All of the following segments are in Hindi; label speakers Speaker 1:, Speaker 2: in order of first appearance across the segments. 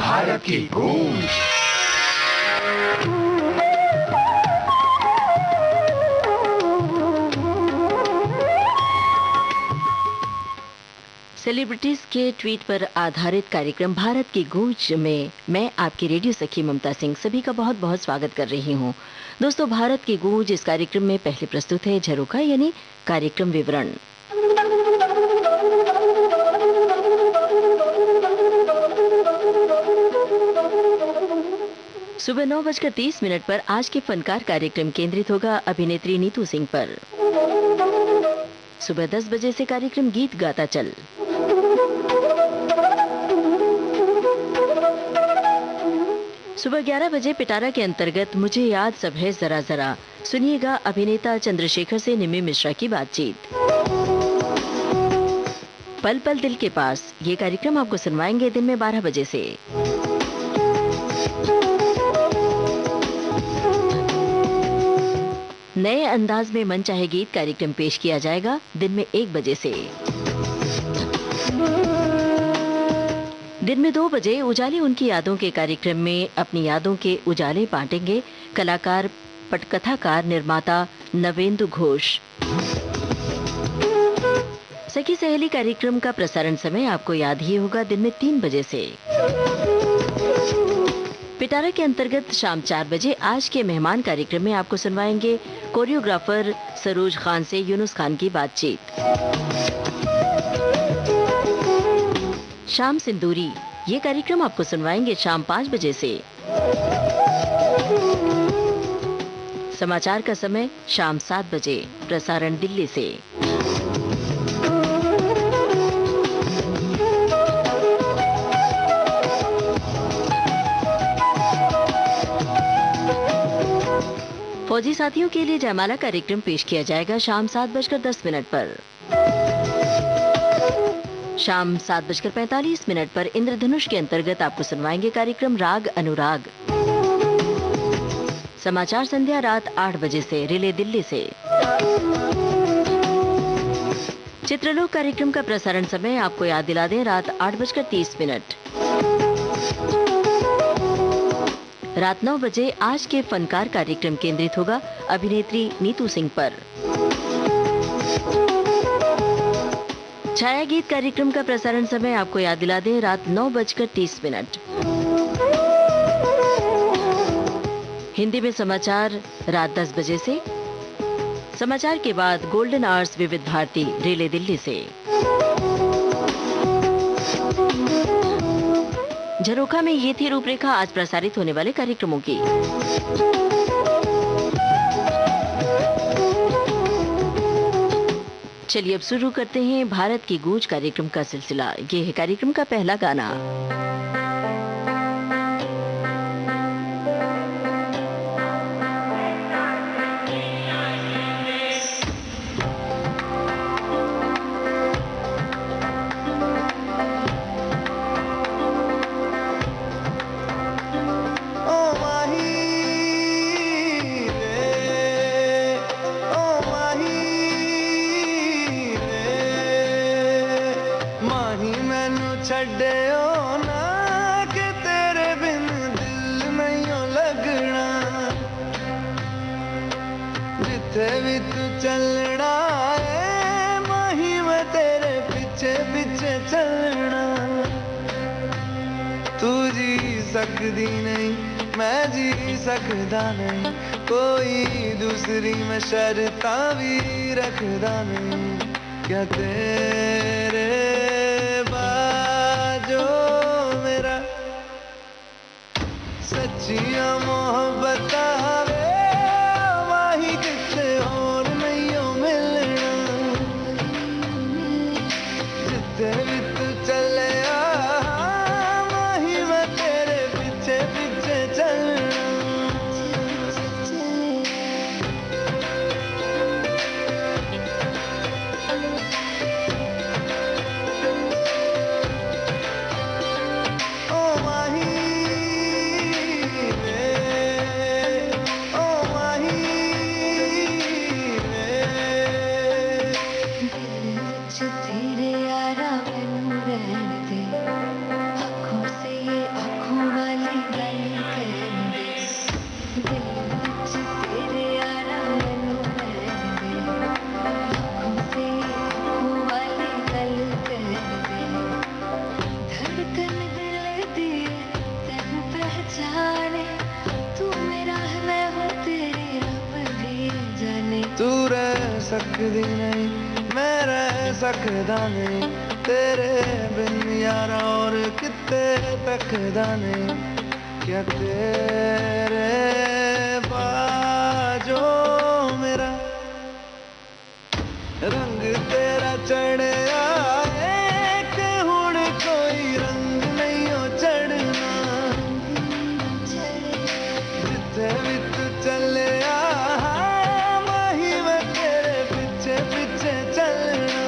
Speaker 1: भारत की गूंज।
Speaker 2: सेलिब्रिटीज के ट्वीट पर आधारित कार्यक्रम भारत की गूंज में मैं आपकी रेडियो सखी ममता सिंह सभी का बहुत बहुत स्वागत कर रही हूं। दोस्तों, भारत की गूंज इस कार्यक्रम में पहले प्रस्तुत है झरोखा यानी कार्यक्रम विवरण। सुबह 9:30 पर आज के फनकार कार्यक्रम केंद्रित होगा अभिनेत्री नीतू सिंह पर। सुबह 10 बजे से कार्यक्रम गीत गाता चल। सुबह 11 बजे पिटारा के अंतर्गत मुझे याद सब है जरा जरा सुनिएगा अभिनेता चंद्रशेखर से निमि मिश्रा की बातचीत। पल पल दिल के पास ये कार्यक्रम आपको सुनवाएंगे दिन में 12 बजे से। नए अंदाज में मन चाहे गीत कार्यक्रम पेश किया जाएगा दिन में 1 बजे से। दिन में 2 बजे उजाले उनकी यादों के कार्यक्रम में अपनी यादों के उजाले बांटेंगे कलाकार पटकथाकार निर्माता नवेंदु घोष। सखी सहेली कार्यक्रम का प्रसारण समय आपको याद ही होगा दिन में 3 बजे से। पिटारा के अंतर्गत शाम 4 बजे आज के मेहमान कार्यक्रम में आपको सुनवाएंगे कोरियोग्राफर सरोज खान से यूनुस खान की बातचीत। शाम सिंदूरी ये कार्यक्रम आपको सुनवाएंगे शाम 5 बजे से। समाचार का समय शाम 7 बजे, प्रसारण दिल्ली से। फौजी साथियों के लिए जयमाला कार्यक्रम पेश किया जाएगा शाम 7:10 पर। शाम 7:45 पर इंद्रधनुष के अंतर्गत आपको सुनवाएंगे कार्यक्रम राग अनुराग। समाचार संध्या रात 8 बजे से रिले दिल्ली से। चित्रलोक कार्यक्रम का प्रसारण समय आपको याद दिला दें रात 8:30। रात 9 बजे आज के फनकार कार्यक्रम केंद्रित होगा अभिनेत्री नीतू सिंह पर। छाया गीत कार्यक्रम का प्रसारण समय आपको याद दिला दें रात 9:30। हिंदी में समाचार रात 10 बजे से। समाचार के बाद गोल्डन आवर्स विविध भारती रेले दिल्ली से। झरोखा में ये थी रूपरेखा आज प्रसारित होने वाले कार्यक्रमों की। चलिए अब शुरू करते हैं भारत की गूंज कार्यक्रम का सिलसिला। ये है कार्यक्रम का पहला गाना।
Speaker 3: सकदी नहीं मैं जी सकदा नहीं, कोई दूसरी मैं शर्ता भी रखदा नहीं। क्या तेरे बाजो मेरा सच्चिया मोहब्बत वे माही किसे और नहीं मिलना। जिथे भी तू चले सकदी नहीं, मैं रह सकदा नहीं तेरे बिन यारा, और किते तकदा नहीं। क्या तेरे बाजों मेरा रंग तेरा चढ़या एक हुण कोई रंग नहीं हो चढ़ना, जिथे भी तू चलिया माही मैं तेरे पीछे पीछे चलना।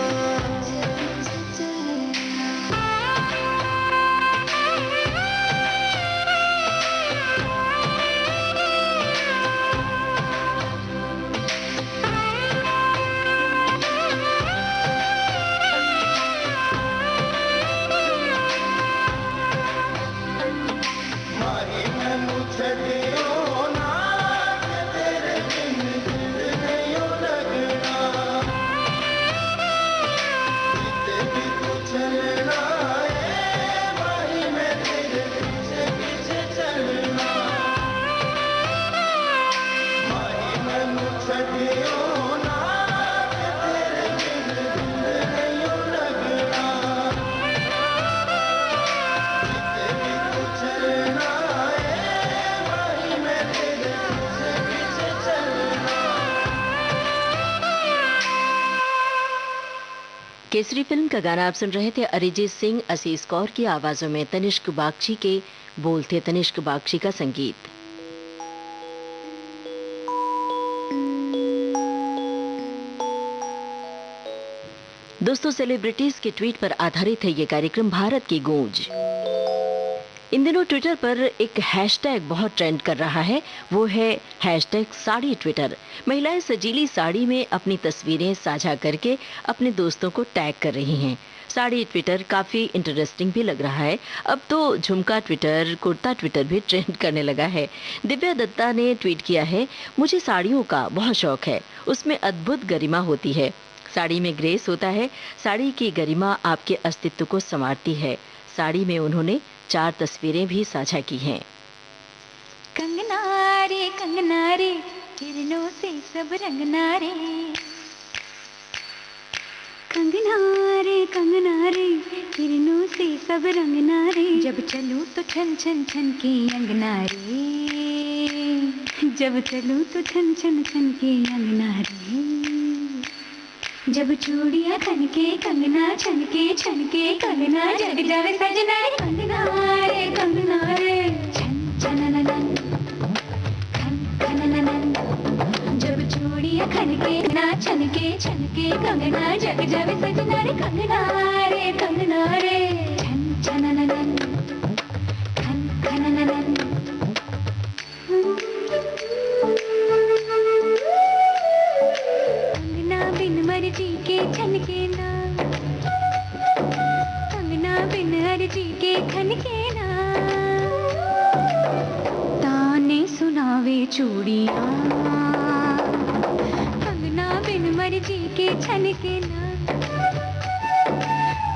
Speaker 2: केसरी फिल्म का गाना आप सुन रहे थे। अरिजीत सिंह, असीस कौर की आवाजों में तनिष्क बागची के बोल थे, तनिष्क बागची का संगीत। दोस्तों, सेलिब्रिटीज के ट्वीट पर आधारित है ये कार्यक्रम भारत की गूंज। इन दिनों ट्विटर पर एक हैशटैग बहुत ट्रेंड कर रहा है, वो है हैशटैग साड़ी ट्विटर। महिलाएं सजीली साड़ी में अपनी तस्वीरें साझा करके अपने दोस्तों को टैग कर रही हैं। साड़ी ट्विटर काफी इंटरेस्टिंग भी लग रहा है। अब तो झुमका ट्विटर, कुर्ता ट्विटर भी ट्रेंड करने लगा है। दिव्या दत्ता ने ट्वीट किया है, मुझे साड़ियों का बहुत शौक है, उसमें अद्भुत गरिमा होती है, साड़ी में ग्रेस होता है, साड़ी की गरिमा आपके अस्तित्व को संवारती है। साड़ी में उन्होंने 4 तस्वीरें भी साझा की हैं।
Speaker 1: कंगना रे किरणों से सब रंगना रे, कंगना रे किरणों से सब रंगना रे। जब चलूं तो छन छन छन के अंगना रे, जब चलूं तो छन छन छन के अंगना रे। जब चूड़ियां खनके कंगना छनके छनके कंगना जग जावे सजना रे। कंगना रे छन छनननन खन खनननन। जब चूड़ियां खनके ना छनके छनके कंगना जग जावे सजना रे। कंगना रे छन छनननन खन खनननन। मर्जी के छनके ना, कंगना बिन अर्जी के खनके ना। ताने सुनावे चूड़ियां, कंगना बिन मर्जी के छनके ना,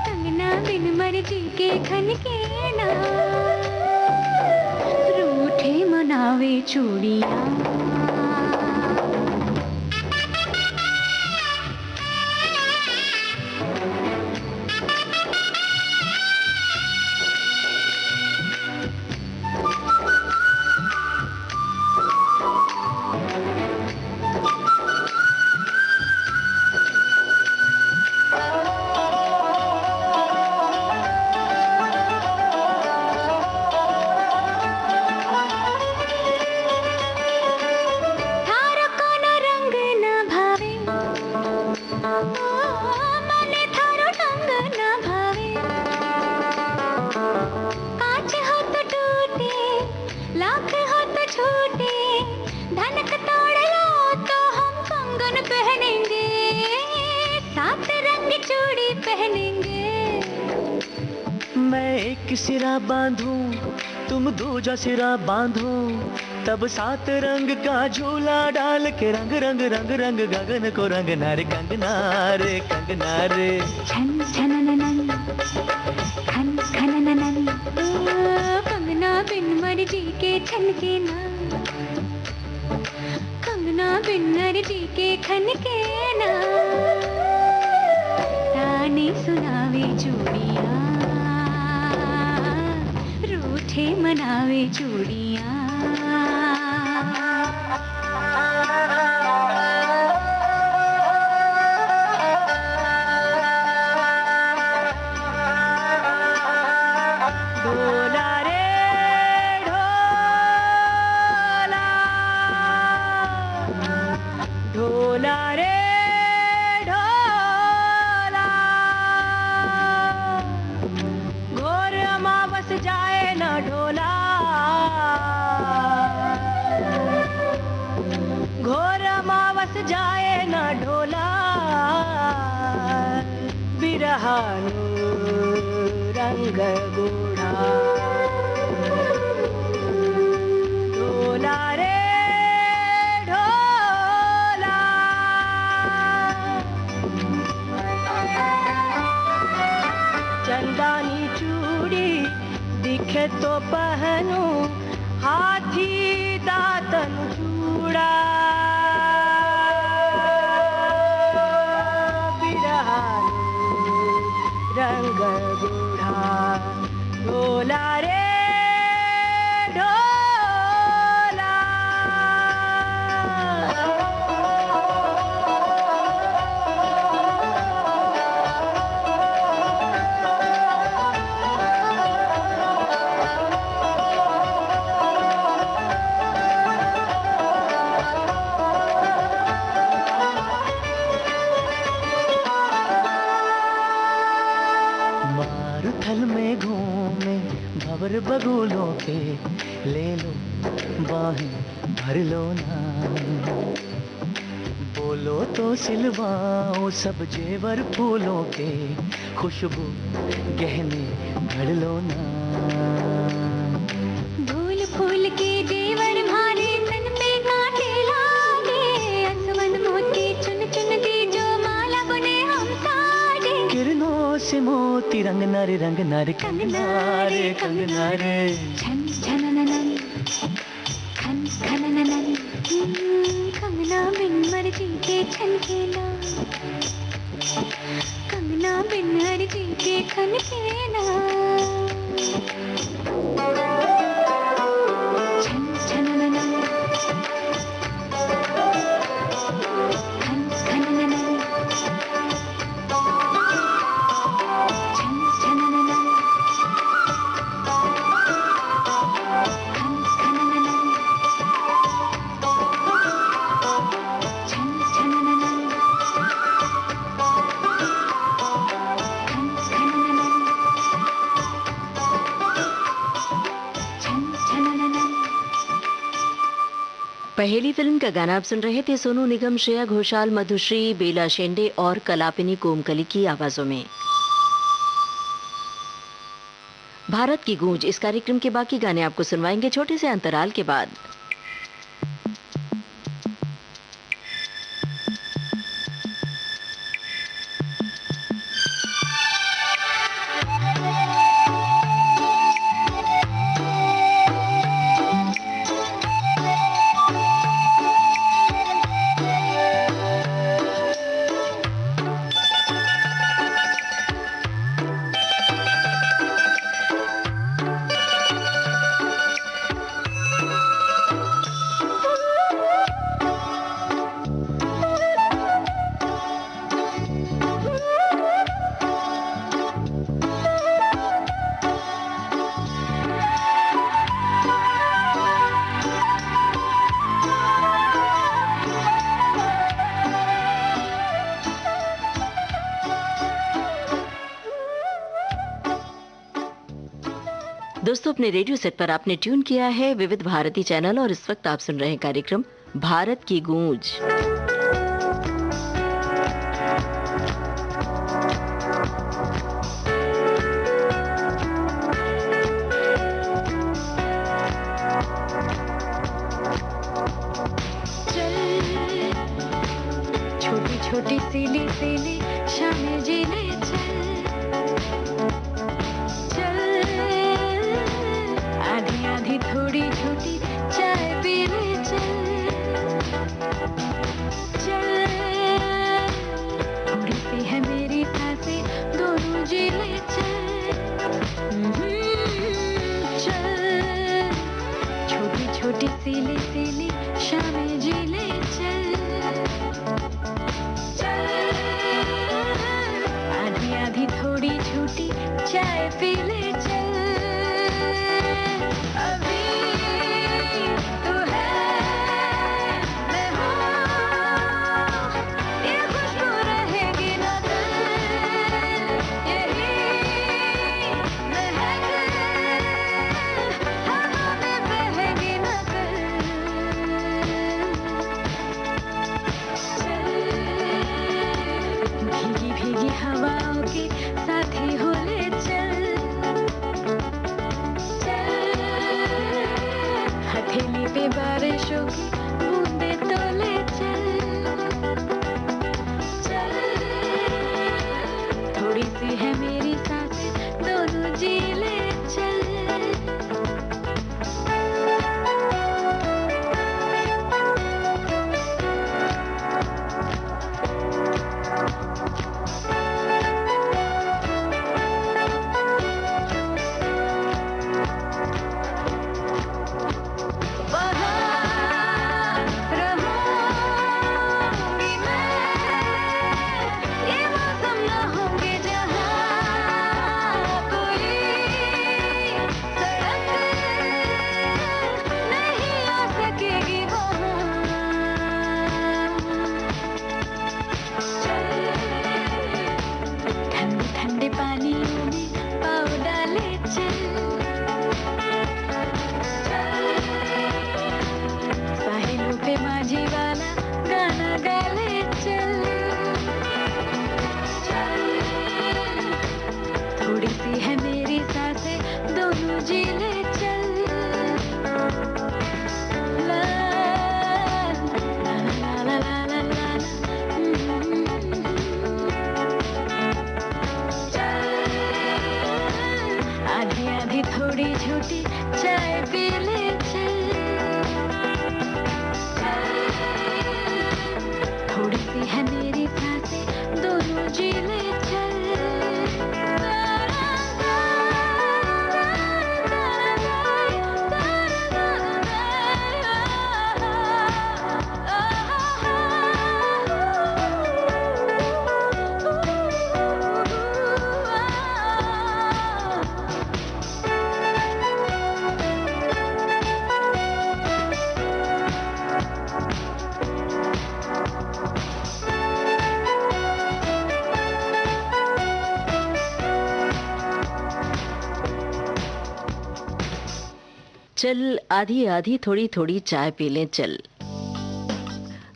Speaker 1: कंगना बिन मर्जी के खनके ना। रूठे मनावे चूड़ियां।
Speaker 4: एक सिरा बांधूं तुम दूजा सिरा बांधो, तब 7 रंग का झूला डाल के रंग रंग रंग रंग गगन को रंगना रे। कंगना रे
Speaker 1: छन छनननन खन खनननन। कंगना बिन मर्जी के छनके ना, कंगना बिन मर्जी के खनके ना, ताने सुनावे चूड़ियाँ, रूठे मनावे चूड़ियाँ। ढोला रे ढोला, ढोला रे ढोला, घोर अमावस जाए न ढोला, घोर अमावस जाए न ढोला, बिरहानु रंग गोढ़ा। ढोला रे ढोला, चंदानी चूड़ी दिखे तो पहनूं, हाथी दातन चूड़ा, बिरहानु रंग गोढ़ा। ढोला रे ढोला,
Speaker 4: मारुथल में घूमे भंवर बगुलों के, ले लो बाहें भर लो ना, बोलो तो सिलवाओ सब जेवर फूलों के, खुशबू गहने भर लो ना।
Speaker 1: फूल फूल के जेवर भारे तन पे कांटे लागे, असवन मोती चुन चुन के जो माला बुने हम साजे।
Speaker 4: किरणों से मोती रंग नारे कंगना रे कंगना रे।
Speaker 1: छन छनननन, खन खनननन, कंगना बिन मर्जी के छनकेला, कंगना बिन मर्जी के खनकेला। छन छनननन, खन खनननन, छन छनननन, खन खनननन, छन छनननन, खन खनननन, छन छनननन।
Speaker 2: पहेली फिल्म का गाना आप सुन रहे थे सोनू निगम, श्रेया घोषाल, मधुश्री, बेला शेंडे और कलापिनी कोमकली की आवाजों में। भारत की गूंज इस कार्यक्रम के बाकी गाने आपको सुनवाएंगे छोटे से अंतराल के बाद। दोस्तों, अपने रेडियो सेट पर आपने ट्यून किया है विविध भारती चैनल और इस वक्त आप सुन रहे हैं कार्यक्रम भारत की गूंज।
Speaker 1: छोटी छोटी सीली सीली शामें जीने चल, आधी आधी थोड़ी छोटी चाय पीने चल। छोटी सीली सीली शामें जी ले चल चल आधी आधी थोड़ी झूठी चाय पी ले चल अभी तू है मैं हूँ ये खुशबू रहेगी ना कल यही महक हवा में बहेगी ना कल चल भीगी भीगी हवाओं के साथी हो ले चल चल हथेली पे बारिशों की बूंदे तोले चल चल थोड़ी सी है मेरी सांसें दोनों जी ले चल वहाँ रहूंगी मैं ये मौसम न होंगे जहाँ कोई सड़क नहीं आ सकेगी वहाँ ठंडे ठंडे पानियों में पाँव डाले चल साहिलों पे माझी वाला गाना गा ले चल थोड़ी सी है मेरी सांसें दोनों जी ले चल ला ला ला ला ला ला ला आधी आधी थोड़ी झूठी चाय पी ले चल थोड़ी सी है मेरी सांसें दोनों जी ले चल
Speaker 2: चल आधी आधी थोड़ी थोड़ी चाय पी लें चल।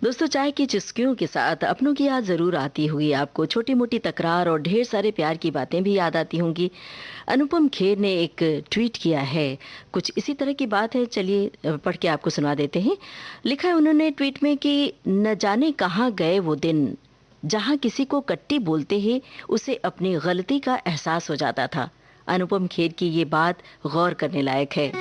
Speaker 2: दोस्तों, चाय की चुस्कियों के साथ अपनों की याद जरूर आती होगी आपको। छोटी मोटी तकरार और ढेर सारे प्यार की बातें भी याद आती होंगी। अनुपम खेर ने एक ट्वीट किया है, कुछ इसी तरह की बात है। चलिए पढ़ के आपको सुना देते हैं। लिखा है उन्होंने ट्वीट में कि न जाने कहाँ गए वो दिन जहाँ किसी को कट्टी बोलते ही उसे अपनी गलती का एहसास हो जाता था। अनुपम खेर की ये बात गौर करने लायक है।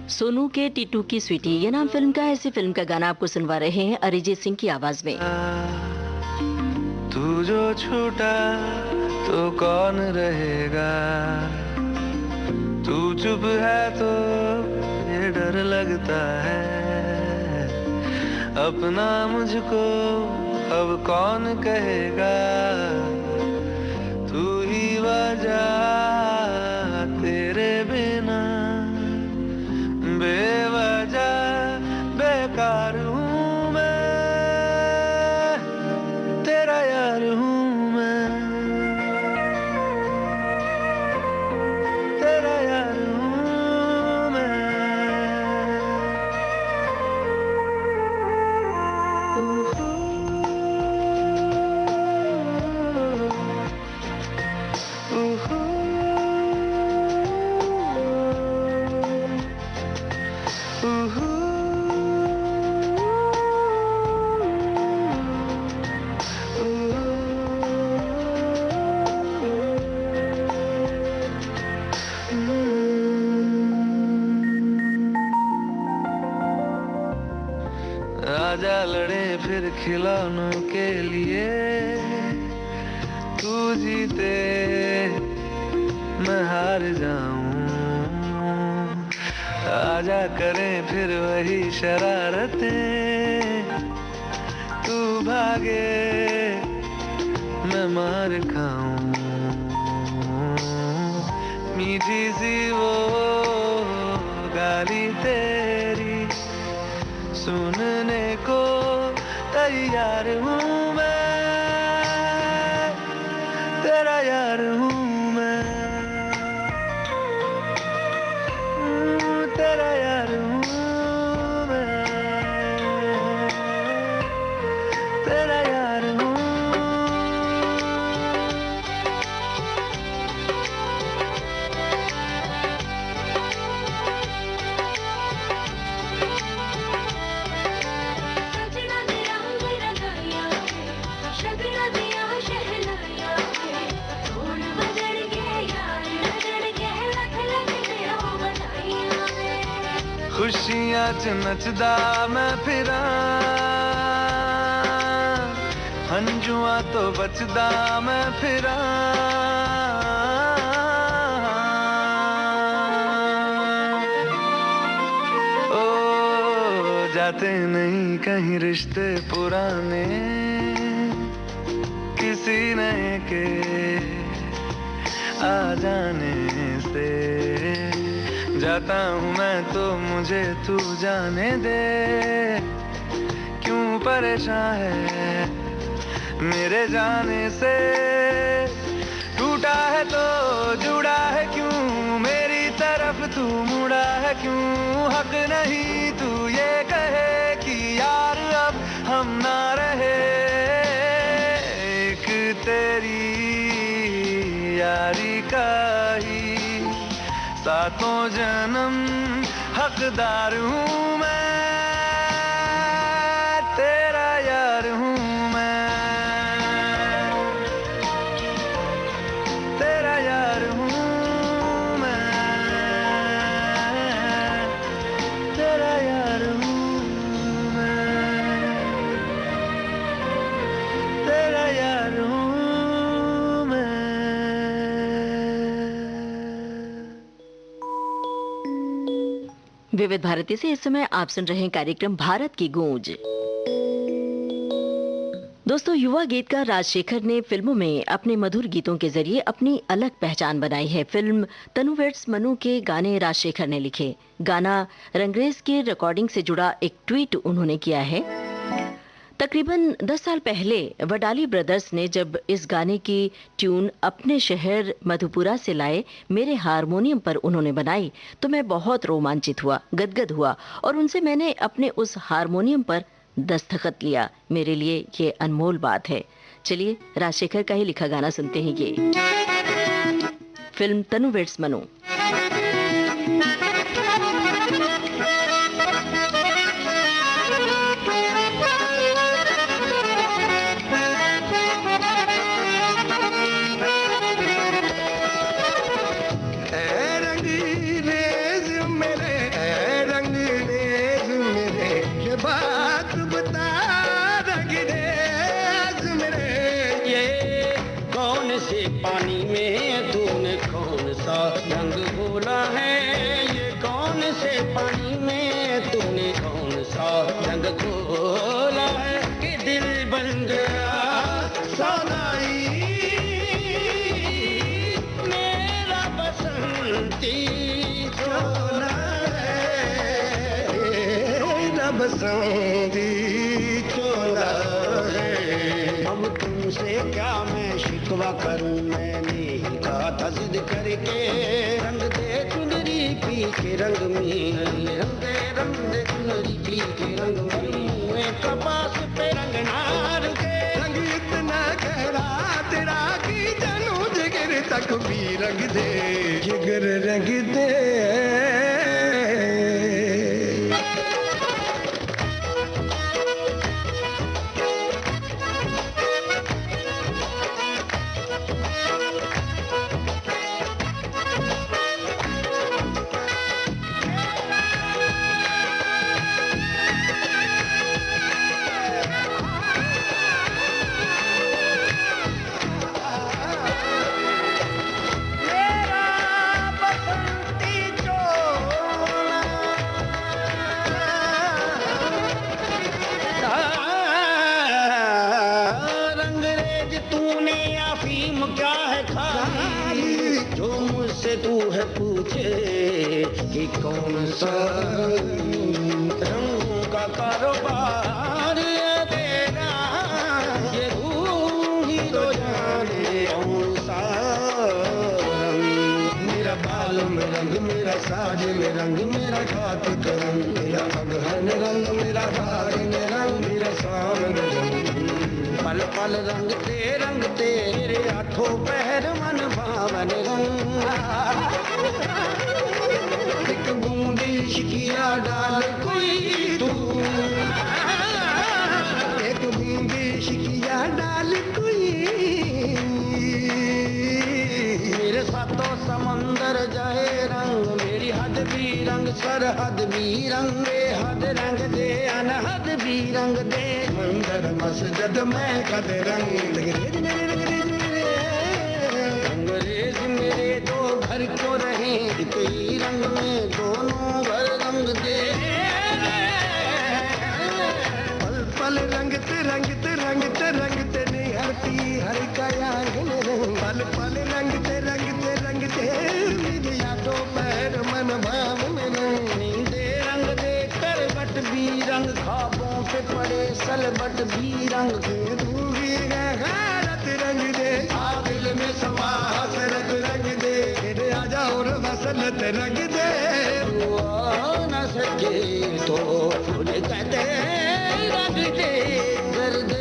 Speaker 2: सोनू के टीटू की स्वीटी, ये नाम फिल्म का है। इसी फिल्म का गाना आपको सुनवा रहे हैं अरिजीत सिंह की आवाज में।
Speaker 3: तू जो छूटा तो कौन रहेगा, तू चुप है तो ये डर लगता है, अपना मुझको अब कौन कहेगा, तू ही वजह तेरे बिना बेवजह बेकार हूँ मैं, तेरा यार हूँ मैं, तेरा यार हूँ मैं। आजा लड़े फिर खिलौनों के लिए, तू जीते मैं हार जाऊं। आजा करें फिर वही शरारतें, तू भागे मैं मार खाऊं। मीठी सी वो गाली तेरी सुनने को तैयार हूँ मैं, तेरा यार हूँ मैं, तेरा यार हूँ मैं, तेरा यार हूँ।
Speaker 1: सजना दिया रंगाया शगना दिया शहनाया, ढोल बजड़ के यार बजड़ के लख लख दिया बधाइयां।
Speaker 3: खुशियां च नचदा मैं फिरा, हंजुआ तो बचदा मैं फिरा। ओ जाते नहीं कहीं रिश्ते पुराने, किसी नए के आ जाने से। जाता हूँ मैं तो मुझे तू जाने दे, क्यों परेशान है मेरे जाने से। टूटा है तो जुड़ा है क्यों, मेरी तरफ तू मुड़ा है क्यों। हक नहीं तू ये कहे कि यार अब हम ना रहे, एक तेरी यारी का ही सातों जन्म हकदार हूँ मैं, तेरा यार हूँ मैं, तेरा यार हूँ मैं, तेरा यार हूँ मैं, तेरा यार हूँ मैं।
Speaker 2: विविध भारती से इस समय आप सुन रहे हैं कार्यक्रम भारत की गूंज। दोस्तों, युवा गीतकार राजशेखर ने फिल्मों में अपने मधुर गीतों के जरिए अपनी अलग पहचान बनाई है। फिल्म तनु वेड्स मनु के गाने राजशेखर ने लिखे। गाना रंगरेज के रिकॉर्डिंग से जुड़ा एक ट्वीट उन्होंने किया है। तकरीबन 10 साल पहले वडाली ब्रदर्स ने जब इस गाने की ट्यून अपने शहर मधुपुरा से लाए, मेरे हारमोनियम पर उन्होंने बनाई, तो मैं बहुत रोमांचित हुआ, गदगद हुआ और उनसे मैंने अपने उस हारमोनियम पर दस्तखत लिया। मेरे लिए ये अनमोल बात है। चलिए राजशेखर का ही लिखा गाना सुनते हैं। ये फिल्म तनु वेड्स मनु।
Speaker 5: पानी में तूने कौन सा रंग घोला है, ये कौन से पानी में तूने कौन सा रंग घोला है कि दिल बन गया सौनाई मेरा बसंती चोला है, मेरा बसंती चोला है। अब तुमसे क्या मैं शिकवा करूं, मैंने ही कहा था जिद करके रंग दे चुनरी पी के रंग में, रंग दे चुनरी पी के रंग में, कपास पे रंग नार के रंग इतना गहरा तेरा की जानू जिगर तक भी रंग दे, जिगर रंग दे। से तू है पूछे कि कौन सा रंग का कारोबार है तेरा, ये तू ही तो जाने कौन सा रंग। मेरा बाल में रंग, मेरा साज में रंग, मेरा घाट का रंग, मेरा अगहन रंग, मेरा भाग में रंग, मेरा शाम में रंग। पल पल रंग तेरे आठों पहर मन भावन रंग। एक बूंदी शिकिया डाल कोई तू, एक बूंदी शिकिया डाल कोई। मेरे सातों समंदर जाए रंग, मेरी हद भी रंग, सरहद भी रंग, बेहद रंग दे, अनहद भी रंग दे। मंदिर मस्जिद में कद रंग, अंग्रेज मेरे दो घर क्यों रहे, एक ही रंग में दोनों घर रंग दे। पल पल रंगते रंगते रंगते रंगते निहरती हर कया रंग। पल पल रंगते रंगते रंगते मेरी यादों पैर मन भाव में रंग। नींदे रंग दे करवट भी रंग, ख्वाबों पे पड़े सलबट भी रंग। दूरी है हालत रंग दे, दिल में समा हसरत रंग दे। फिर आ जाओ रे मसलत रंग दे। तू आ न सके तो फूल कहते रंग दे। दर्द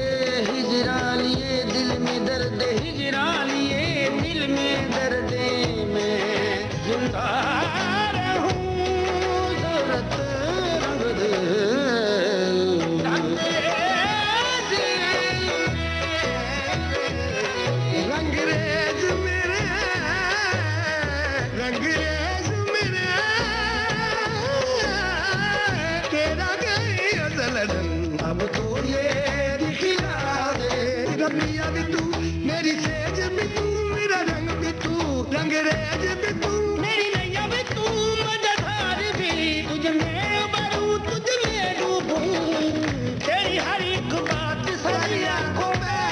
Speaker 5: हिजरा लिए दिल में, दर्द हिजरा लिए दिल में, दर्द में जिंदा रहूं। दर्द रंग दे, रंगरेज मेरे, रंगरेज मेरे, तेरा गई असल रंग। अब तो ये दिखला दे, रबिया भी तू, मेरी सेज भी तू, मेरा रंग भी तू, रंगरेज भी तू, मेरी नैया भी तू, मददगार भी। तुझ में उबरू, तुझ में डूबूं, तेरी हर एक बात सारी आंखों में।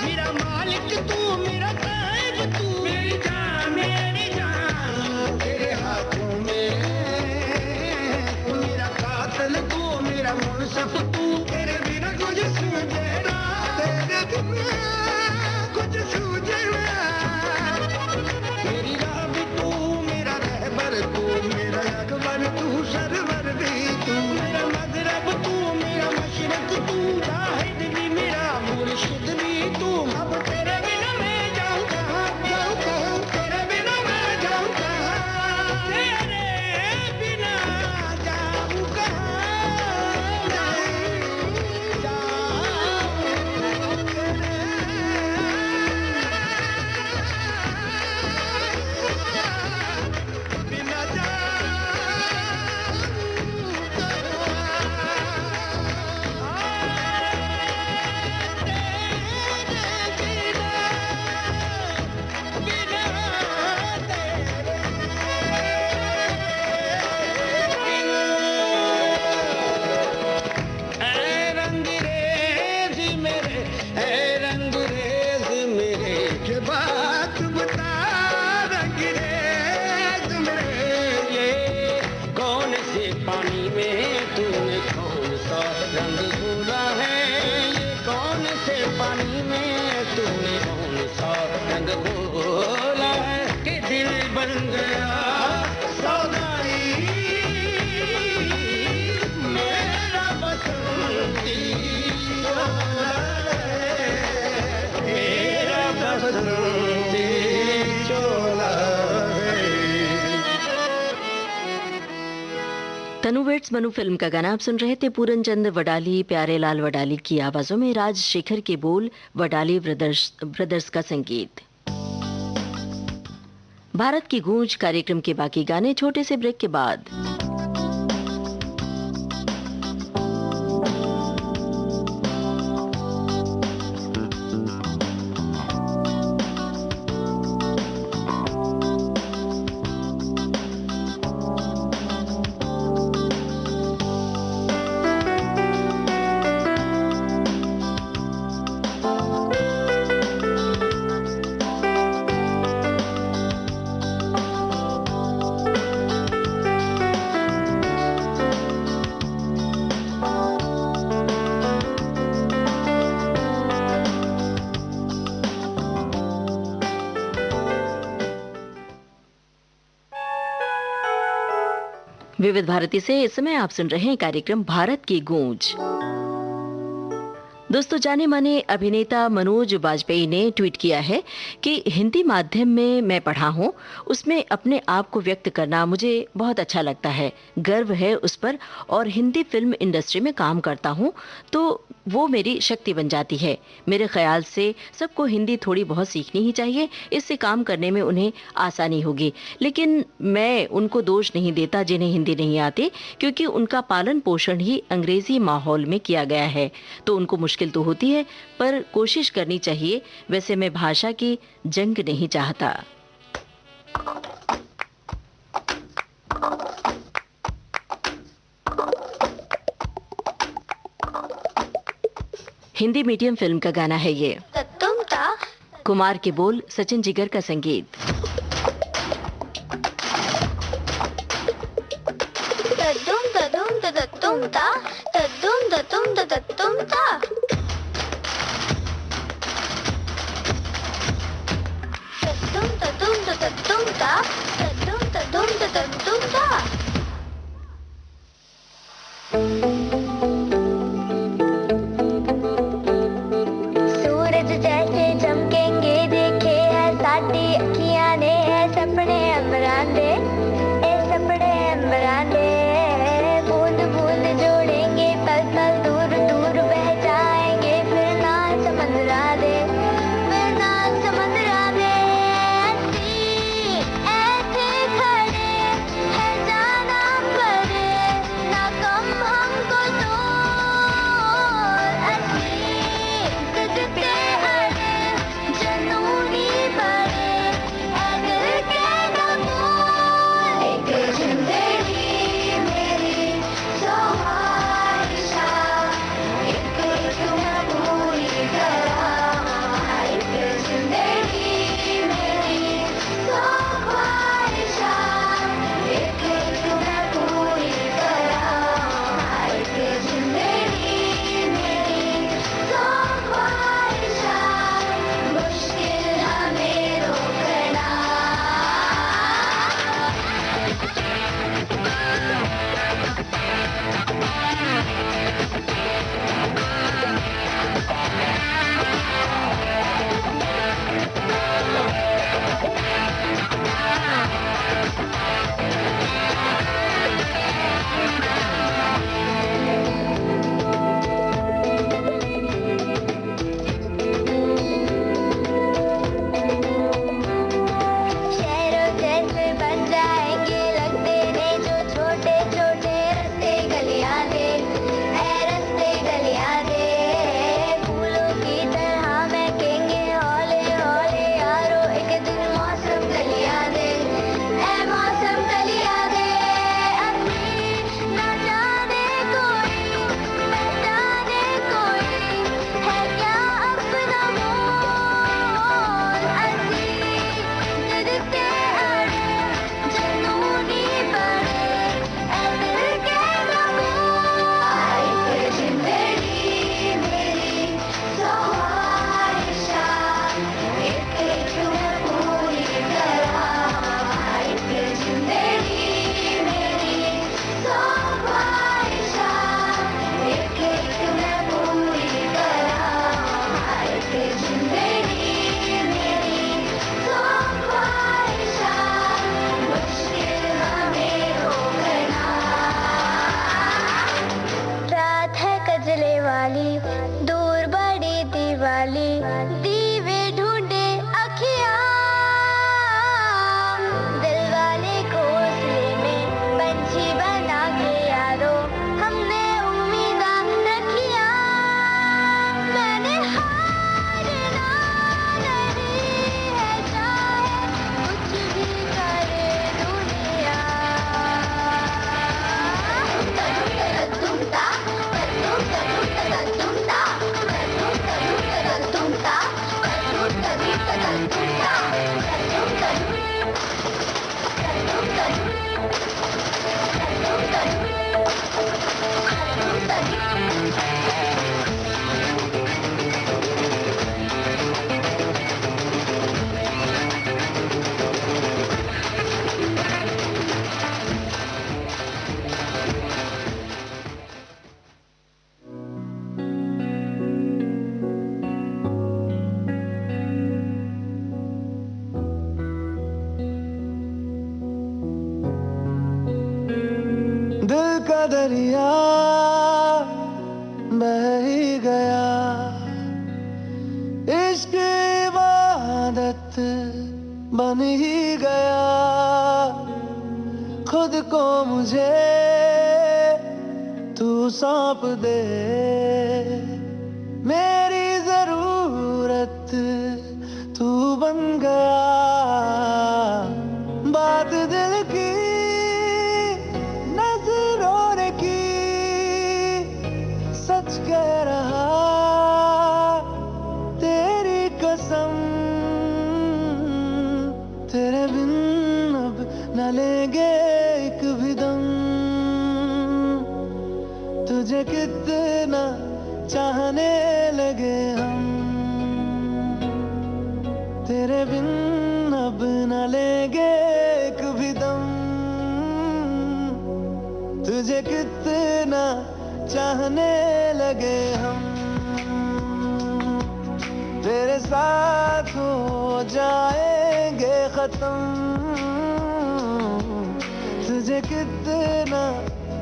Speaker 5: मेरा मालिक तू, मेरा साहिब तू, मेरी जान तेरे हाथों में। मेरा कातिल तू, मेरा मुनसफ तू, तेरे बिना कुछ सूझे ना, तेरे बिना कुछ सूझे ना। मेरी राह भी तू, मेरा रहबर तू, मेरा अकबर तू, सरवर भी तू, मेरा मगरब तू, मेरा मशरक तू, जाहिद भी मेरा मुर्शिद भी तू। अब तेरे बिना मैं जाऊं कहाँ, जाऊं कहाँ, तेरे बिना मैं जाऊं कहाँ, तेरे बिना जाऊं कहाँ, बिना रंगरेज मेरे, रंगरेज मेरे, के बात बता रंगरेज मेरे। ये कौन से पानी में तूने कौन सा रंग घोला है, ये कौन से पानी में तूने कौन सा रंग घोला है, कि दिल बन गया सौदाई मेरा बसंती चोला है, मेरा बसंती चोला है।
Speaker 2: तनु वेट्स मनु फिल्म का गाना आप सुन रहे थे। पूरन चंद वडाली, प्यारे लाल वडाली की आवाजों में, राजशेखर के बोल, वडाली ब्रदर्स का संगीत। भारत की गूंज कार्यक्रम के बाकी गाने छोटे से ब्रेक के बाद। विविध भारती से इस समय आप सुन रहे हैं कार्यक्रम भारत की गूंज। दोस्तों, जाने माने अभिनेता मनोज बाजपेयी ने ट्वीट किया है कि हिंदी माध्यम में मैं पढ़ा हूँ, उसमें अपने आप को व्यक्त करना मुझे बहुत अच्छा लगता है, गर्व है उस पर, और हिंदी फिल्म इंडस्ट्री में काम करता हूँ तो वो मेरी शक्ति बन जाती है। मेरे ख्याल से सबको हिंदी थोड़ी बहुत सीखनी ही चाहिए, इससे काम करने में उन्हें आसानी होगी। लेकिन मैं उनको दोष नहीं देता जिन्हें हिंदी नहीं आती, क्योंकि उनका पालन पोषण ही अंग्रेजी माहौल में किया गया है, तो उनको मुश्किल तो होती है, पर कोशिश करनी चाहिए। वैसे मैं भाषा की जंग नहीं चाहता। हिंदी मीडियम फिल्म का गाना है ये।
Speaker 1: तुम ता
Speaker 2: कुमार के बोल, सचिन जिगर का संगीत।
Speaker 1: तदुम तदुम तदुम ता तदुम तदुम तदुम ता तदुम तदुम तदुम ता तदुम तदुम तदुम ता। सूरज जैसे चमकेंगे देखे है साडी अखियां ने, है सपने अमरांदे, ए सपने अमरांदे। बूंद बूंद जोड़ेंगे पल पल, दूर दूर बह जाएंगे, फिर ना समंदरा दे, फिर ना समंदरा दे। ऐसे खड़े है जाना पड़े, ना कम हमको दूर। तुझते हरे जनूनी बड़े, दिल के नमून। एक जिंदगी
Speaker 3: दिल का दरिया बह ही गया, इश्क इबादत बन ही गया। खुद को मुझे तू सौंप दे, मेरी जरूरत तू बन गया। बात दिल की नजरों ने की, सच कह रहा तेरी कसम। तेरे बिन अब न लेंगे एक भी दम, तुझे कितना चाहने लगे हम। तेरे बिन अब न लेंगे एक भी दम, तुझे कितना चाहने लगे हम। तेरे साथ हो जाएंगे खत्म, तुझे कितना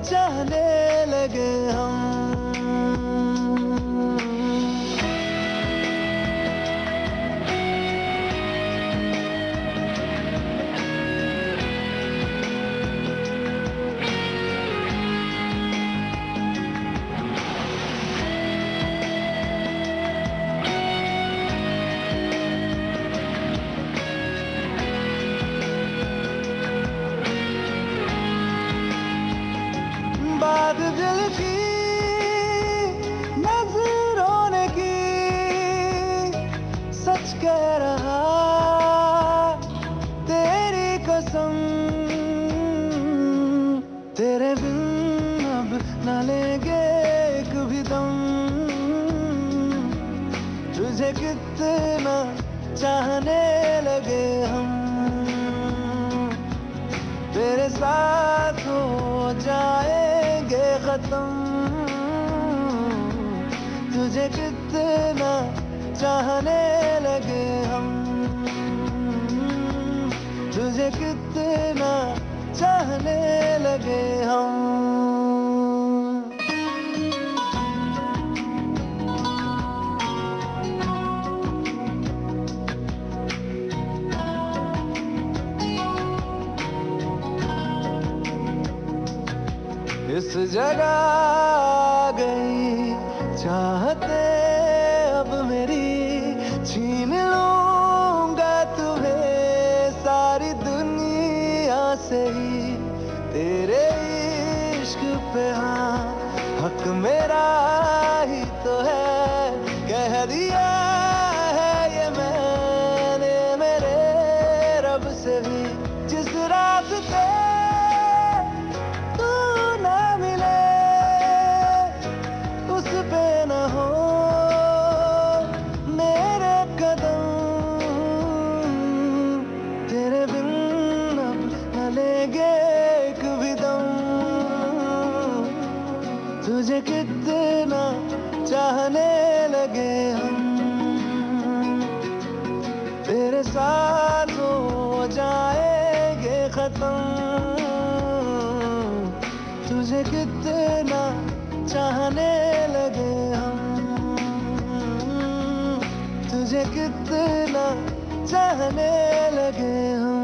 Speaker 3: चाहने लगे हम। बात दिल की नजरों ने की, सच कह रहा तेरी कसम। तेरे बिन अब न लेंगे एक भी दम, तुझे कितना चाहने लगे हम। तेरे साथ हो जाएंगे खत्म, तुझे कितना चाहने लगे हम। तुझे कितना चाहने लगे हम। इस जगह आ गई चाहते अब मेरी, छीन लूंगा तुम्हें सारी दुनिया से ही। तेरे इश्क पे हाँ हक मेरा ही तो है, कह दिया है ये मैंने मेरे रब से भी। जिस रास्ते तुझे कितना चाहने लगे हम। तेरे साथ हो जाएंगे खत्म, तुझे कितना चाहने लगे हम। तुझे कितना चाहने लगे हम।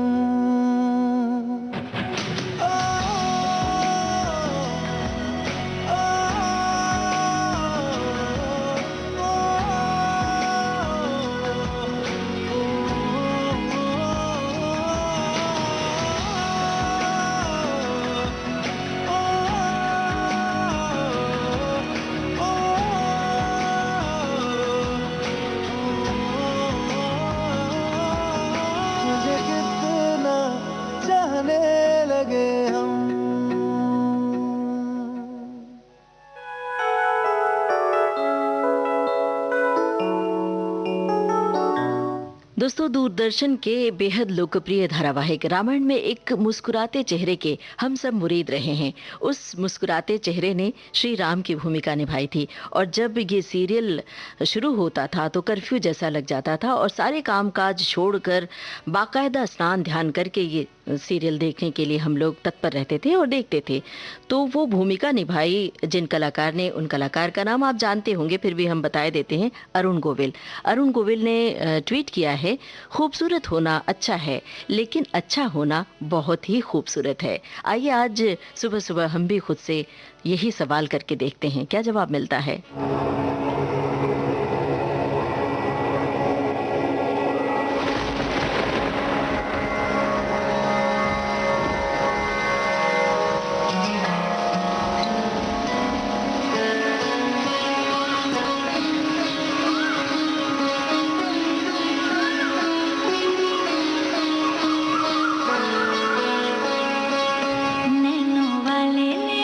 Speaker 2: दोस्तों, दूरदर्शन के बेहद लोकप्रिय धारावाहिक रामायण में एक मुस्कुराते चेहरे के हम सब मुरीद रहे हैं। उस मुस्कुराते चेहरे ने श्री राम की भूमिका निभाई थी और जब ये सीरियल शुरू होता था तो कर्फ्यू जैसा लग जाता था और सारे कामकाज छोड़कर बाकायदा स्नान ध्यान करके ये सीरियल देखने के लिए हम लोग तत्पर रहते थे और देखते थे। तो वो भूमिका निभाई जिन कलाकार ने, उन कलाकार का नाम आप जानते होंगे, फिर भी हम बताए देते हैं, अरुण गोविल। अरुण गोविल ने ट्वीट किया है, खूबसूरत होना अच्छा है लेकिन अच्छा होना बहुत ही खूबसूरत है। आइए आज सुबह सुबह हम भी खुद से यही सवाल करके देखते हैं क्या जवाब मिलता है।
Speaker 1: नैनों वाले ने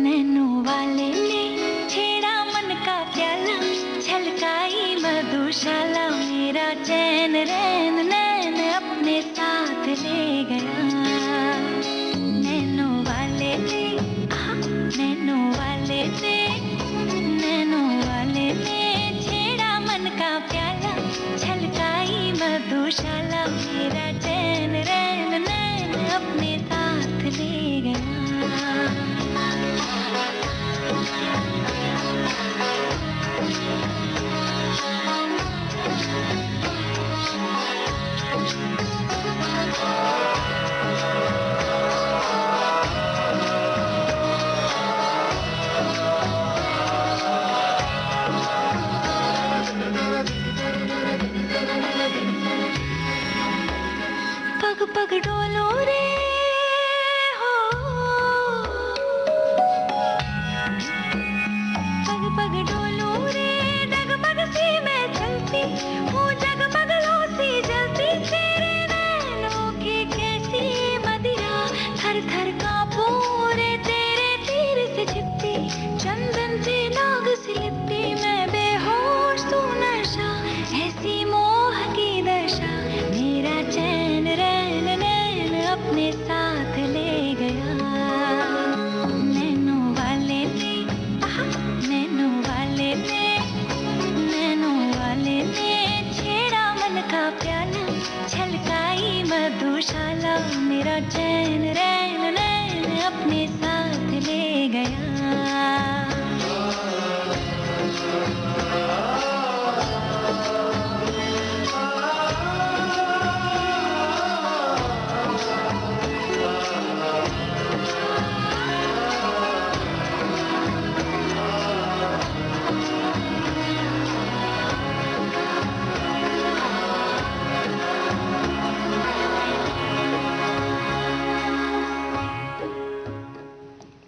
Speaker 1: नैनों वाले ने छेड़ा मन का प्याला, छलकाई मधुशाला, मेरा चैन रैन नैन अपने साथ ले गया। नैनों वाले ने, आहा, नैनों वाले ने, नैनों वाले ने छेड़ा मन का प्याला, छलकाई मधुशाला, मेरा चैन रैन नैन अपने साथ ले गया। पग पग डोलो रे हो, पग पग डोलो रे, डगमग सी मैं चलती हूँ, जगमगलों सी जलती, तेरे नैनों की कैसी मदिरा, थर थर कांपूं रे, तेरे तीर से छिपती, चंदन से नाग से लिपटी, मैं बेहोश तू नशा, ऐसी मोह की दशा, मेरा चैन रैन नैन अपने साथ ले गया। नैनों वाले ने, आहा, नैनों वाले ने, नैनों वाले ने छेड़ा मन का प्याला, छलकाई मधुशाला, मेरा चैन रैन नैन अपने साथ ले गया।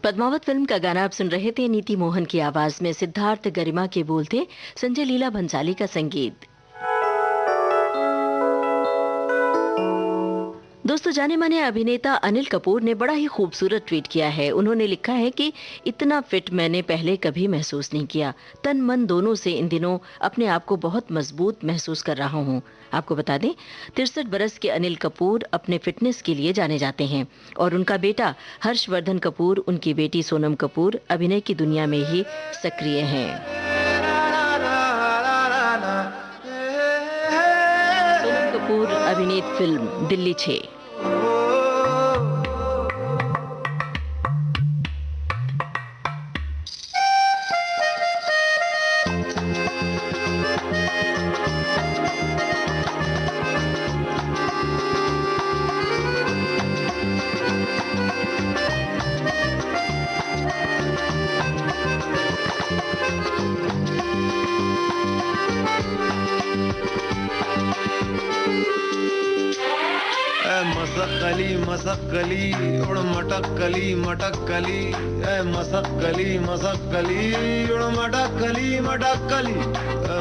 Speaker 2: पद्मावत फिल्म का गाना आप सुन रहे थे, नीति मोहन की आवाज में, सिद्धार्थ गरिमा के बोल थे, संजय लीला भंसाली का संगीत। दोस्तों, जाने माने अभिनेता अनिल कपूर ने बड़ा ही खूबसूरत ट्वीट किया है। उन्होंने लिखा है कि इतना फिट मैंने पहले कभी महसूस नहीं किया, तन मन दोनों से इन दिनों अपने आप को बहुत मजबूत महसूस कर रहा हूँ। आपको बता दें, 63 बरस के अनिल कपूर अपने फिटनेस के लिए जाने जाते हैं और उनका बेटा हर्षवर्धन कपूर, उनकी बेटी सोनम कपूर अभिनय की दुनिया में ही सक्रिय हैं। सोनम कपूर अभिनीत फिल्म दिल्ली 6।
Speaker 3: मसक्कली मसक्कली उड़ मटक्कली मटक्कली, ए मसक्कली मसक्कली उड़ मटक्कली मटक्कली,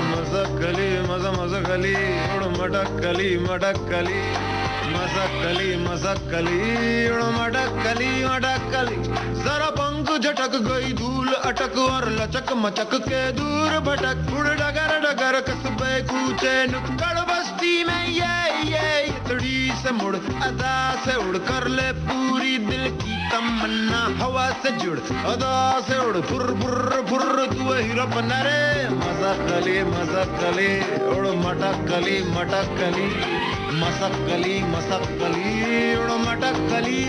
Speaker 3: मसक्कली मसक्कली उड़ मटक्कली मटक्कली, मसक्कली मसक्कली उड़ मटक्कली मटक्कली, जरा पंख
Speaker 5: पंख झटक गई धूल अटक और लचक मचक के दूर भटक उड़ डगर डगर कस्बे कूचे नुक्कड़ बस्ती में ये इतड़ी से मुड़ अदा से उड़ कर ले पूरी दिल की तमन्ना हवा से जुड़ अदा से उड़ फुर फुर फुर तू हीरो बना रे मसकली उड़ मटकली मसकली उड़ मटकली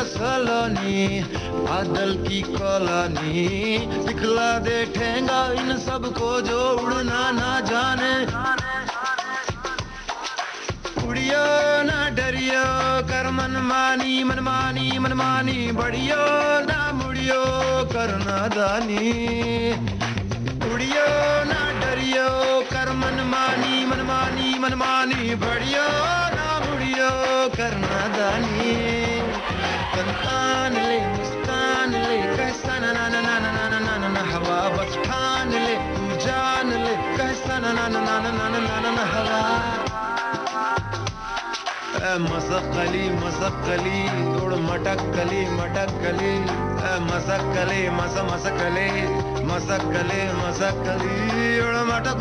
Speaker 5: सलोनी बादल की कॉलोनी दिखला दे ठेंगा इन सबको जो उड़ना ना जाने उड़ियो ना डरियो कर मनमानी बढ़ियो ना मुड़ियो करना दानी उड़ियो ना डरियो कर मनमानी बढ़ियो ना मुड़ियो करना दानी मुस्कान ले कैसा ना ना ना ना ना ना ना ना हवा बस ठान ले तू जान ले कैसा ना ना ना ना ना ना ना ना हवा मसकली उड़ मटकली मसकली उड़ मटक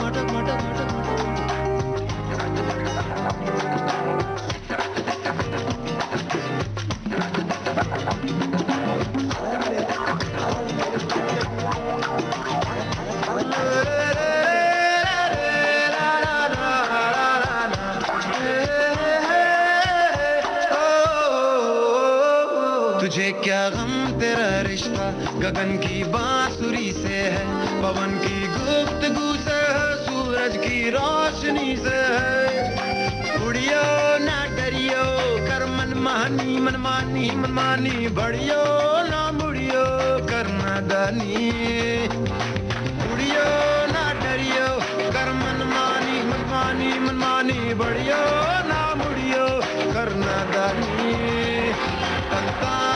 Speaker 5: तुझे क्या गम तेरा रिश्ता गगन की बांसुरी से है पवन की गुफ्तगू से है सूरज की रोशनी से है उड़ियो ना डरियो कर मनमानी बढ़ियो ना मुड़ियो करना दानी उड़ियो ना डरियो कर मनमानी बढ़ियो ना मुड़ियो करना दानी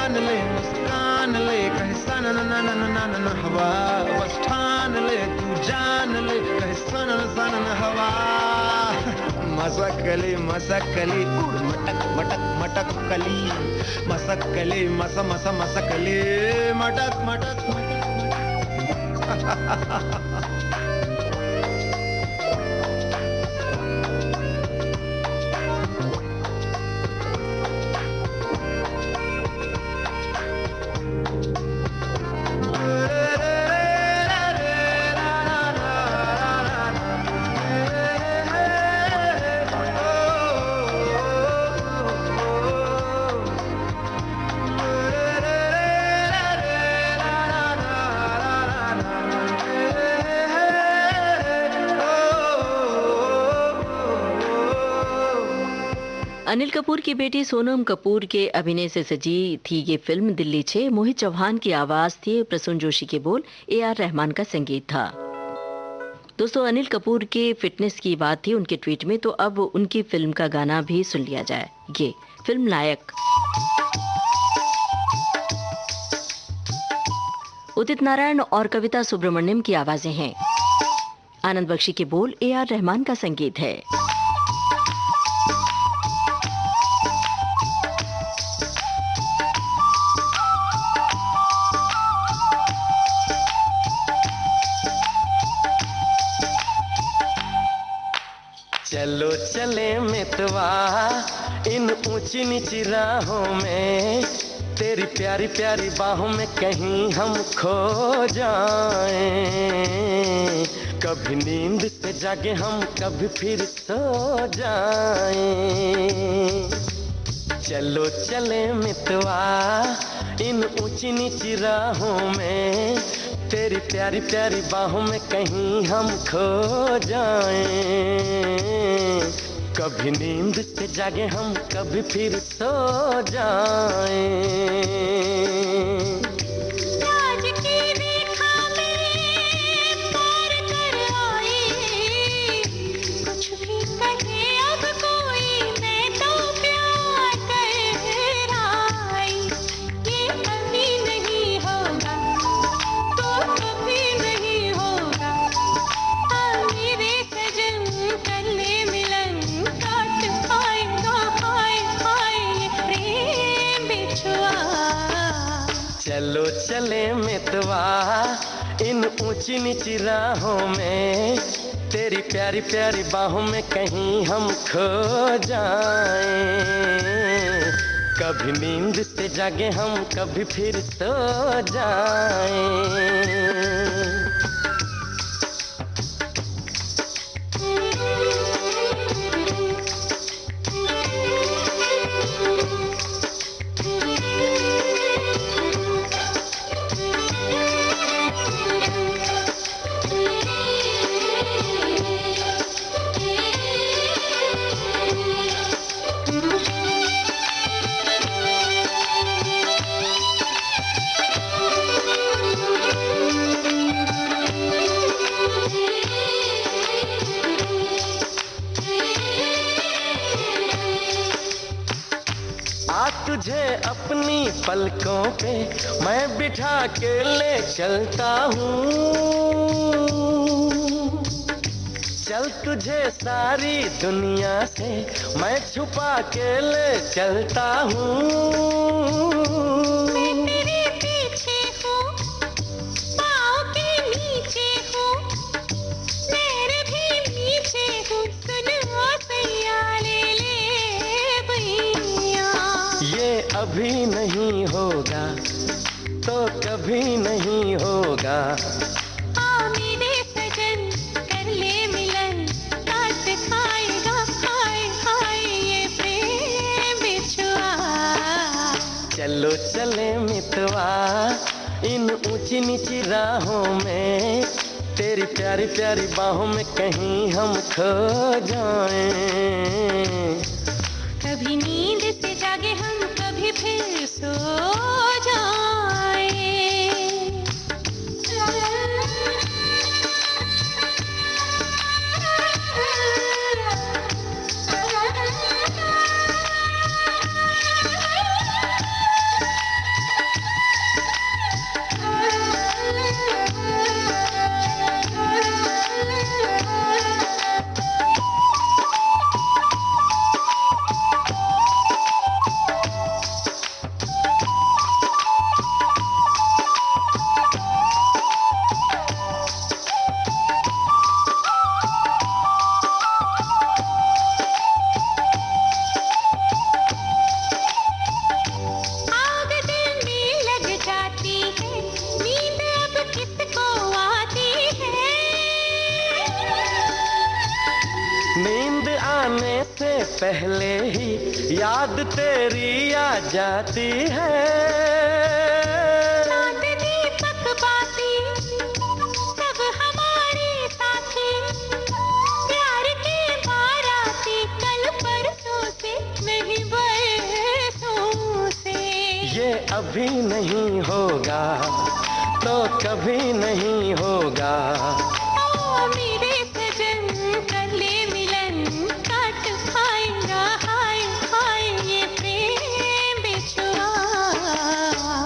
Speaker 5: मुस्कान ले कैसा ना ना ना ना ना ना हवा बस ठान ले तू जान ले कैसा ना ना हवा मसकली उड़ मटकली मसकली मसकली मटक
Speaker 2: अनिल कपूर की बेटी सोनम कपूर के अभिनय से सजी थी ये फिल्म दिल्ली 6। मोहित चौहान की आवाज थी, प्रसून जोशी के बोल, AR रहमान का संगीत था। दोस्तों, अनिल कपूर के फिटनेस की बात थी उनके ट्वीट में, तो अब उनकी फिल्म का गाना भी सुन लिया जाए। ये फिल्म लायक उदित नारायण और कविता सुब्रमण्यम की आवाजें हैं। आनंद बख्शी के बोल, AR रहमान का संगीत है।
Speaker 4: चलो चले मितवा इन ऊंची नीची राहों में, तेरी प्यारी प्यारी बाहों में कहीं हम खो जाएं। कभी नींद से जागे हम, कभी फिर सो जाएं। चलो चले मितवा इन ऊंची नीची राहों में, तेरी प्यारी प्यारी बाहों में कहीं हम खो जाएं। कभी नींद से जागे हम, कभी फिर सो जाएं।
Speaker 1: राज की रेखा में पार कर आए, कुछ भी कहे अब कोई, मैं तो प्यार कर आई। ये कभी नहीं होगा तो कभी नहीं होगा, हाँ मेरे सजन कर ले मिलन, काट पाएगा हाय हाय ये प्रेम बिछुआ।
Speaker 4: चलो चले मितवा इन ऊंची नीची राहों में, तेरी प्यारी प्यारी बाहों में कहीं हम खो जाएं। कभी नींद से जागे हम, कभी फिर सो जाएं। तुझे अपनी पलकों पे मैं बिठा के ले चलता हूँ, चल तुझे सारी दुनिया से मैं छुपा के ले चलता हूँ।
Speaker 1: मैं तेरे पीछे हूँ, पाँव के नीचे हूँ, मेरे भी नीचे हूँ, सुन ओ सैया ले ले भैया।
Speaker 4: ये अभी नहीं होगा तो कभी नहीं होगा,
Speaker 1: हाँ मेरे सजन कर ले मिलन, काट खाएगा हाय हाय ये प्रेम बिछुआ।
Speaker 4: चलो चले मितवा इन ऊंची नीची राहों में, तेरी प्यारी प्यारी बाहों में कहीं हम खो जाएं।
Speaker 1: कभी नींद से जागे हम, कभी फिर सो जाएं।
Speaker 4: पहले ही याद तेरी आ जाती है,
Speaker 1: चांद दीपक बाती सब हमारे साथी, प्यार के बाराती कल परसों से नहीं बरसों से।
Speaker 4: ये अभी नहीं होगा तो कभी नहीं होगा,
Speaker 1: मेरे सजन कर ले मिलन, काट खाएगा हाय हाय ये प्रेम बिछुआ।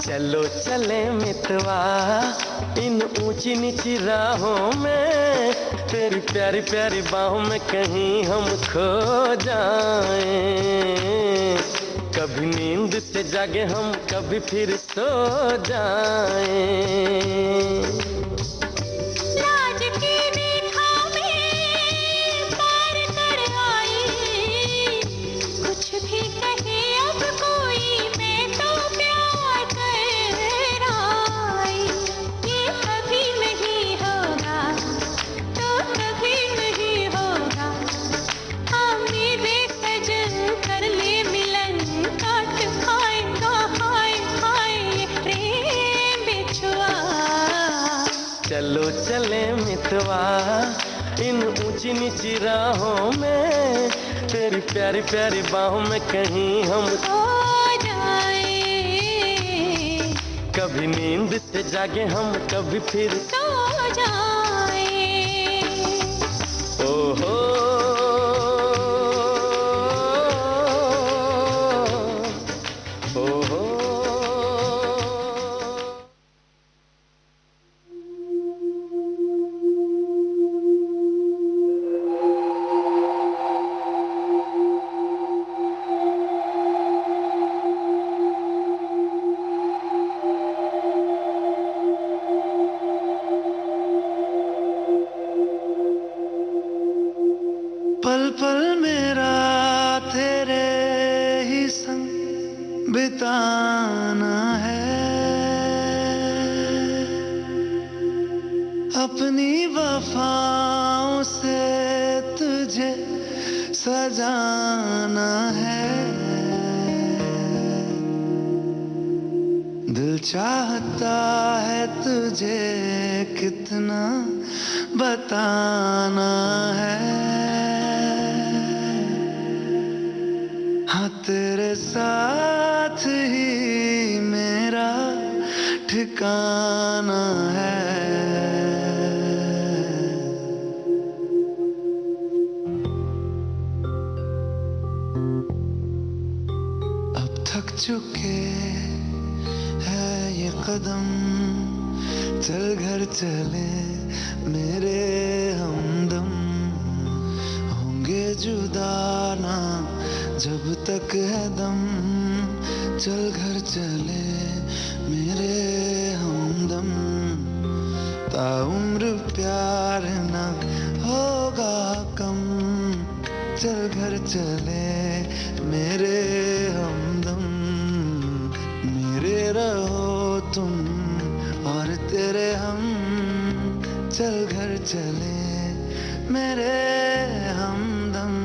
Speaker 4: चलो चले मितवा इन ऊंची नीची राहों में, तेरी प्यारी प्यारी बाहों में कहीं हम खो जाएं। कभी नींद से जागे हम, कभी फिर सो जाएं। चलो चले मितवा इन ऊंची नीची राहों में, तेरी प्यारी प्यारी बाहों में कहीं हम
Speaker 1: खो जाए,
Speaker 4: कभी नींद से जागे हम, कभी फिर
Speaker 1: सो जाए।
Speaker 4: ओहो ओहो।
Speaker 3: पल पल मेरा तेरे ही संग बिताना है, अपनी वफाओं से तुझे सजाना है। दिल चाहता है तुझे कितना बताना है। हाँ तेरे साथ ही मेरा ठिकाना है। अब थक चुके हैं ये कदम, चल घर चले मेरे हमदम। होंगे जुदा ना जब तक है दम, चल घर चले मेरे हमदम। ताउम्र प्यार ना होगा कम, चल घर चले मेरे हमदम। मेरे रहो तुम और तेरे हम, चल घर चले मेरे हमदम।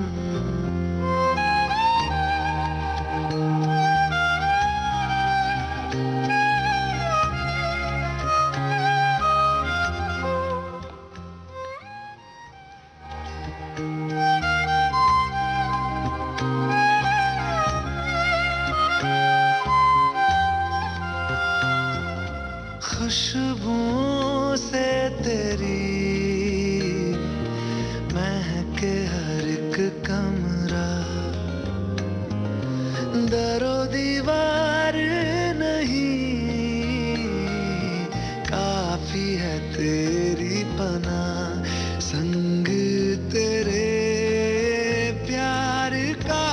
Speaker 3: खुशबू से तेरी महके हर एक कमरा, दरो दीवार नहीं काफी है तेरी पनाह। संग तेरे प्यार का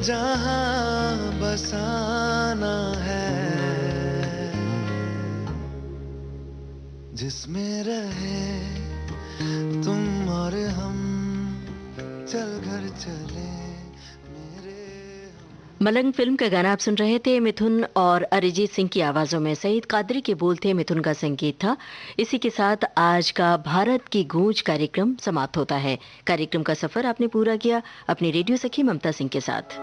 Speaker 3: जहां बसाना है, जिसमें रहे तुम और हम, चल घर चले मेरे हम।
Speaker 2: मलंग फिल्म का गाना आप सुन रहे थे। मिथुन और अरिजीत सिंह की आवाजों में सईद कादरी के बोल थे, मिथुन का संगीत था। इसी के साथ आज का भारत की गूंज कार्यक्रम समाप्त होता है। कार्यक्रम का सफर आपने पूरा किया अपनी रेडियो सखी ममता सिंह के साथ।